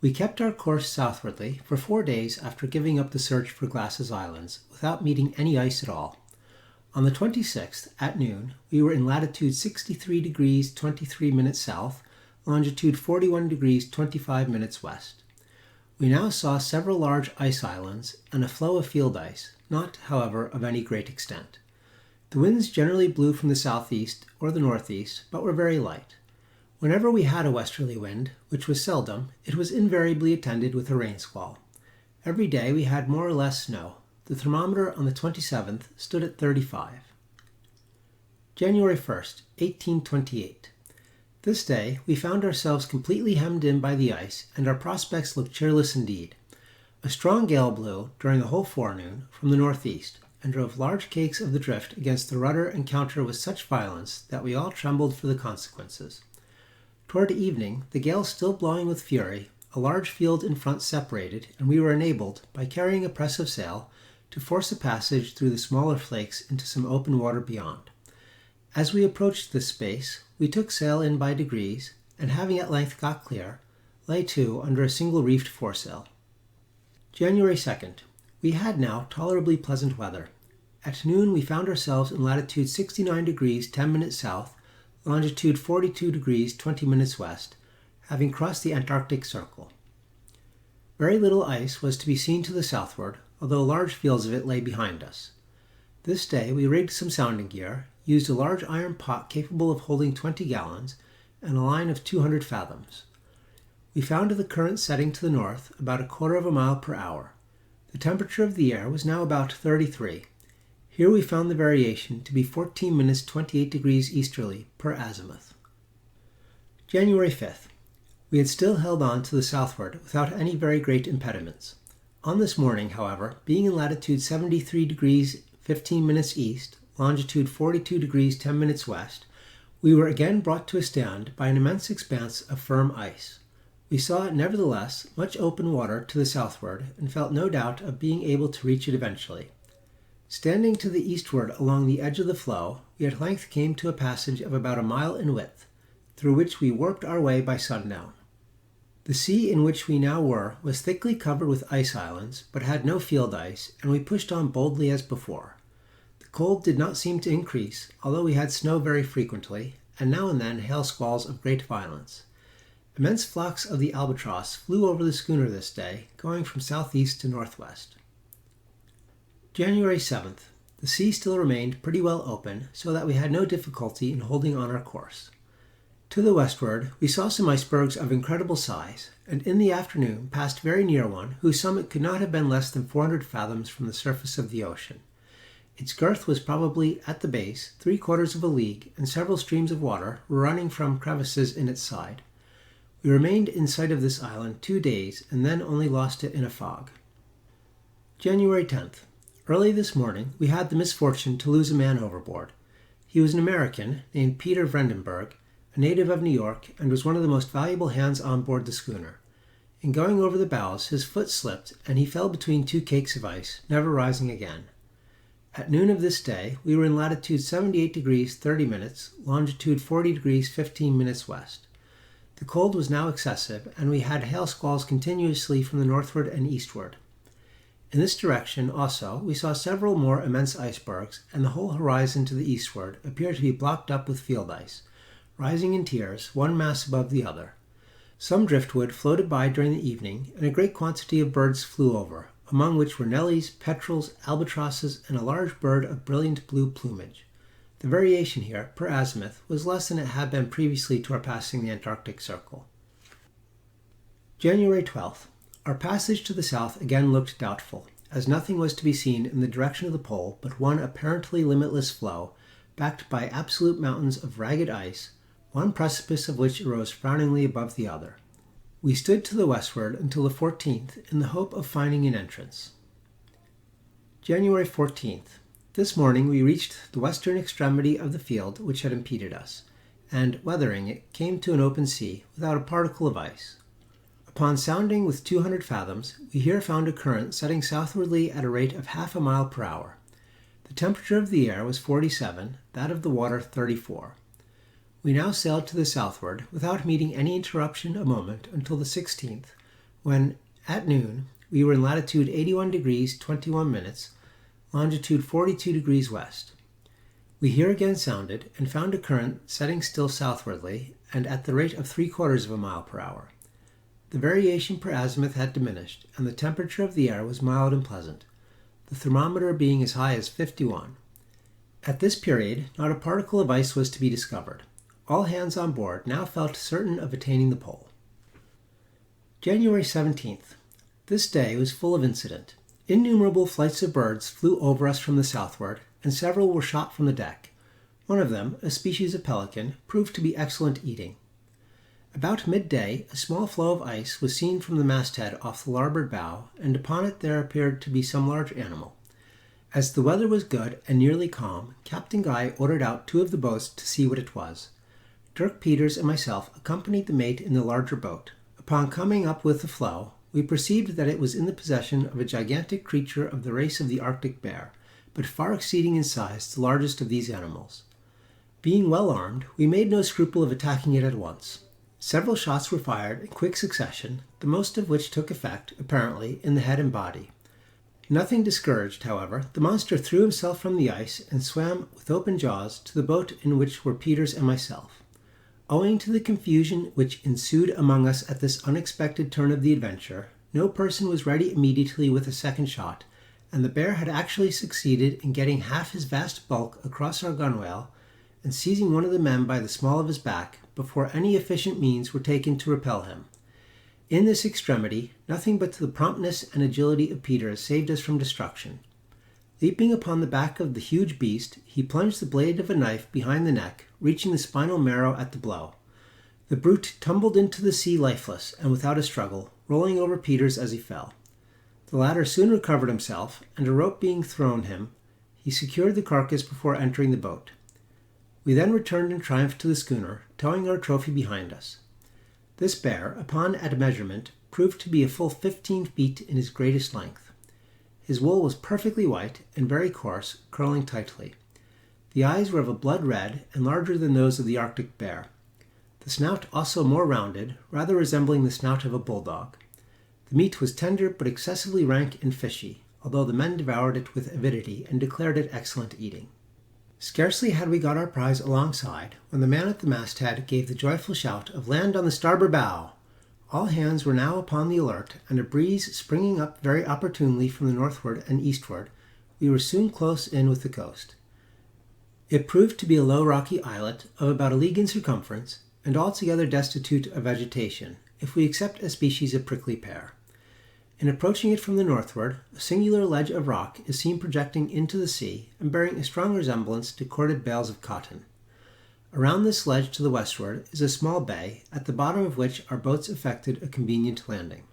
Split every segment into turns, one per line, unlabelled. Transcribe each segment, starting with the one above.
We kept our course southwardly for 4 days after giving up the search for Glass's Islands, without meeting any ice at all. On the 26th, at noon, we were in latitude 63 degrees 23 minutes south, longitude 41 degrees 25 minutes west. We now saw several large ice islands and a floe of field ice, not, however, of any great extent. The winds generally blew from the southeast or the northeast, but were very light. Whenever we had a westerly wind, which was seldom, it was invariably attended with a rain squall. Every day we had more or less snow. The thermometer on the 27th stood at 35. January 1st, 1828. This day we found ourselves completely hemmed in by the ice, and our prospects looked cheerless indeed. A strong gale blew during the whole forenoon from the northeast, and drove large cakes of the drift against the rudder and counter with such violence that we all trembled for the consequences. Toward evening, the gale still blowing with fury, a large field in front separated, and we were enabled, by carrying a press of sail, to force a passage through the smaller flakes into some open water beyond. As we approached this space, we took sail in by degrees, and having at length got clear, lay to under a single reefed foresail. January 2nd. We had now tolerably pleasant weather. At noon we found ourselves in latitude 69 degrees 10 minutes south, longitude 42 degrees 20 minutes west, having crossed the Antarctic Circle. Very little ice was to be seen to the southward, although large fields of it lay behind us. This day we rigged some sounding gear, used a large iron pot capable of holding 20 gallons, and a line of 200 fathoms. We found the current setting to the north about a quarter of a mile per hour. The temperature of the air was now about 33. Here we found the variation to be 14 minutes 28 degrees easterly per azimuth. January 5th. We had still held on to the southward without any very great impediments. On this morning, however, being in latitude 73 degrees 15 minutes east, longitude 42 degrees 10 minutes west, we were again brought to a stand by an immense expanse of firm ice. We saw, nevertheless, much open water to the southward, and felt no doubt of being able to reach it eventually. Standing to the eastward along the edge of the floe, we at length came to a passage of about a mile in width, through which we warped our way by sundown. The sea in which we now were was thickly covered with ice islands, but had no field ice, and we pushed on boldly as before. The cold did not seem to increase, although we had snow very frequently, and now and then hail squalls of great violence. Immense flocks of the albatross flew over the schooner this day, going from southeast to northwest. January 7th. The sea still remained pretty well open, so that we had no difficulty in holding on our course. To the westward, we saw some icebergs of incredible size, and in the afternoon passed very near one whose summit could not have been less than 400 fathoms from the surface of the ocean. Its girth was probably, at the base, 3/4 of a league, and several streams of water were running from crevices in its side. We remained in sight of this island 2 days, and then only lost it in a fog. January 10th. Early this morning, we had the misfortune to lose a man overboard. He was an American named Peter Vredenberg, a native of New York, and was one of the most valuable hands on board the schooner. In going over the bows, his foot slipped, and he fell between 2 cakes of ice, never rising again. At noon of this day, we were in latitude 78 degrees 30 minutes, longitude 40 degrees 15 minutes west. The cold was now excessive, and we had hail squalls continuously from the northward and eastward. In this direction, also, we saw several more immense icebergs, and the whole horizon to the eastward appeared to be blocked up with field ice, rising in tiers, one mass above the other. Some driftwood floated by during the evening, and a great quantity of birds flew over, among which were nellies, petrels, albatrosses, and a large bird of brilliant blue plumage. The variation here, per azimuth, was less than it had been previously to our passing the Antarctic Circle. January 12th. Our passage to the south again looked doubtful, as nothing was to be seen in the direction of the pole but one apparently limitless floe, backed by absolute mountains of ragged ice, one precipice of which arose frowningly above the other. We stood to the westward until the 14th in the hope of finding an entrance. January 14th. This morning we reached the western extremity of the field which had impeded us, and, weathering it, came to an open sea without a particle of ice. Upon sounding with 200 fathoms, we here found a current setting southwardly at a rate of half a mile per hour. The temperature of the air was 47, that of the water 34. We now sailed to the southward, without meeting any interruption a moment until the 16th, when, at noon, we were in latitude 81 degrees 21 minutes, longitude 42 degrees west. We here again sounded and found a current setting still southwardly and at the rate of 3/4 of a mile per hour. The variation per azimuth had diminished, and the temperature of the air was mild and pleasant, the thermometer being as high as 51. At this period, not a particle of ice was to be discovered. All hands on board now felt certain of attaining the pole. January 17th. This day was full of incident. Innumerable flights of birds flew over us from the southward, and several were shot from the deck. One of them, a species of pelican, proved to be excellent eating. About midday, a small floe of ice was seen from the masthead off the larboard bow, and upon it there appeared to be some large animal. As the weather was good and nearly calm, Captain Guy ordered out 2 of the boats to see what it was. Dirk Peters and myself accompanied the mate in the larger boat. Upon coming up with the floe, we perceived that it was in the possession of a gigantic creature of the race of the Arctic bear, but far exceeding in size the largest of these animals. Being well armed, we made no scruple of attacking it at once. Several shots were fired in quick succession, the most of which took effect, apparently, in the head and body. Nothing discouraged, however, the monster threw himself from the ice and swam with open jaws to the boat in which were Peters and myself. Owing to the confusion which ensued among us at this unexpected turn of the adventure, no person was ready immediately with a second shot, and the bear had actually succeeded in getting half his vast bulk across our gunwale and seizing one of the men by the small of his back before any efficient means were taken to repel him. In this extremity, nothing but the promptness and agility of Peters saved us from destruction. Leaping upon the back of the huge beast, he plunged the blade of a knife behind the neck, reaching the spinal marrow at the blow. The brute tumbled into the sea lifeless and without a struggle, rolling over Peters as he fell. The latter soon recovered himself, and a rope being thrown him, he secured the carcass before entering the boat. We then returned in triumph to the schooner, towing our trophy behind us. This bear, upon admeasurement, proved to be a full 15 feet in his greatest length. His wool was perfectly white and very coarse, curling tightly. The eyes were of a blood red and larger than those of the Arctic bear. The snout also more rounded, rather resembling the snout of a bulldog. The meat was tender but excessively rank and fishy, although the men devoured it with avidity and declared it excellent eating. Scarcely had we got our prize alongside when the man at the masthead gave the joyful shout of "Land on the starboard bow!" All hands were now upon the alert, and a breeze springing up very opportunely from the northward and eastward, we were soon close in with the coast. It proved to be a low rocky islet of about a league in circumference, and altogether destitute of vegetation, if we except a species of prickly pear. In approaching it from the northward, a singular ledge of rock is seen projecting into the sea and bearing a strong resemblance to corded bales of cotton. Around this ledge to the westward is a small bay, at the bottom of which our boats effected a convenient landing.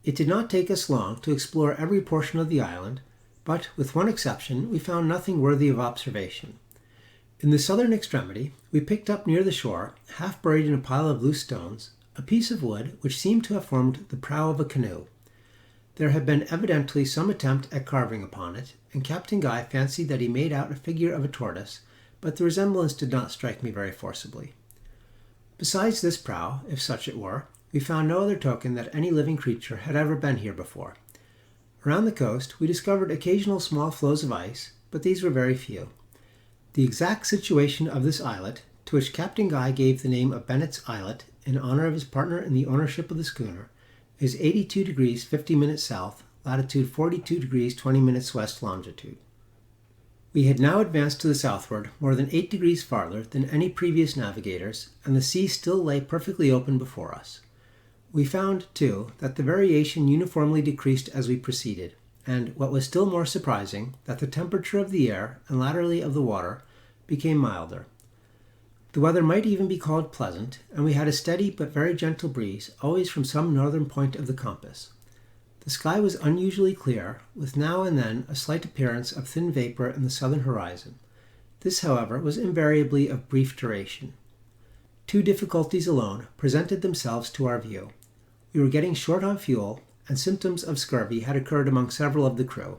It did not take us long to explore every portion of the island, but, with one exception, we found nothing worthy of observation. In the southern extremity, we picked up near the shore, half buried in a pile of loose stones, a piece of wood which seemed to have formed the prow of a canoe. There had been evidently some attempt at carving upon it, and Captain Guy fancied that he made out a figure of a tortoise, but the resemblance did not strike me very forcibly. Besides this prow, if such it were, we found no other token that any living creature had ever been here before. Around the coast we discovered occasional small floes of ice, but these were very few. The exact situation of this islet, to which Captain Guy gave the name of Bennett's Islet in honor of his partner in the ownership of the schooner, is 82 degrees 50 minutes south, latitude 42 degrees 20 minutes west longitude. We had now advanced to the southward more than 8 degrees farther than any previous navigators, and the sea still lay perfectly open before us. We found, too, that the variation uniformly decreased as we proceeded, and, what was still more surprising, that the temperature of the air, and latterly of the water, became milder. The weather might even be called pleasant, and we had a steady but very gentle breeze, always from some northern point of the compass. The sky was unusually clear, with now and then a slight appearance of thin vapor in the southern horizon. This, however, was invariably of brief duration. 2 difficulties alone presented themselves to our view. We were getting short on fuel, and symptoms of scurvy had occurred among several of the crew.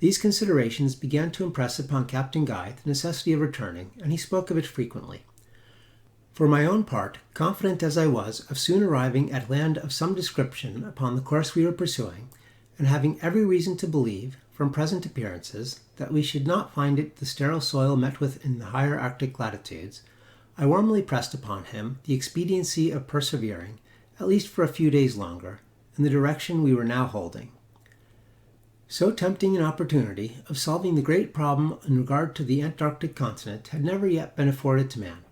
These considerations began to impress upon Captain Guy the necessity of returning, and he spoke of it frequently. For my own part, confident as I was of soon arriving at land of some description upon the course we were pursuing, and having every reason to believe, from present appearances, that we should not find it the sterile soil met with in the higher Arctic latitudes, I warmly pressed upon him the expediency of persevering, at least for a few days longer, in the direction we were now holding. So tempting an opportunity of solving the great problem in regard to the Antarctic continent had never yet been afforded to man,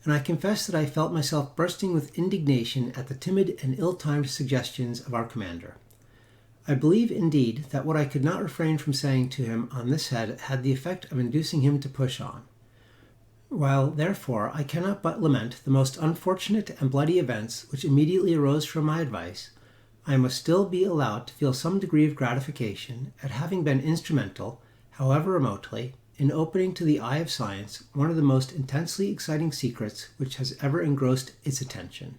and I confess that I felt myself bursting with indignation at the timid and ill-timed suggestions of our commander. I believe, indeed, that what I could not refrain from saying to him on this head had the effect of inducing him to push on. While, therefore, I cannot but lament the most unfortunate and bloody events which immediately arose from my advice, I must still be allowed to feel some degree of gratification at having been instrumental, however remotely, in opening to the eye of science one of the most intensely exciting secrets which has ever engrossed its attention.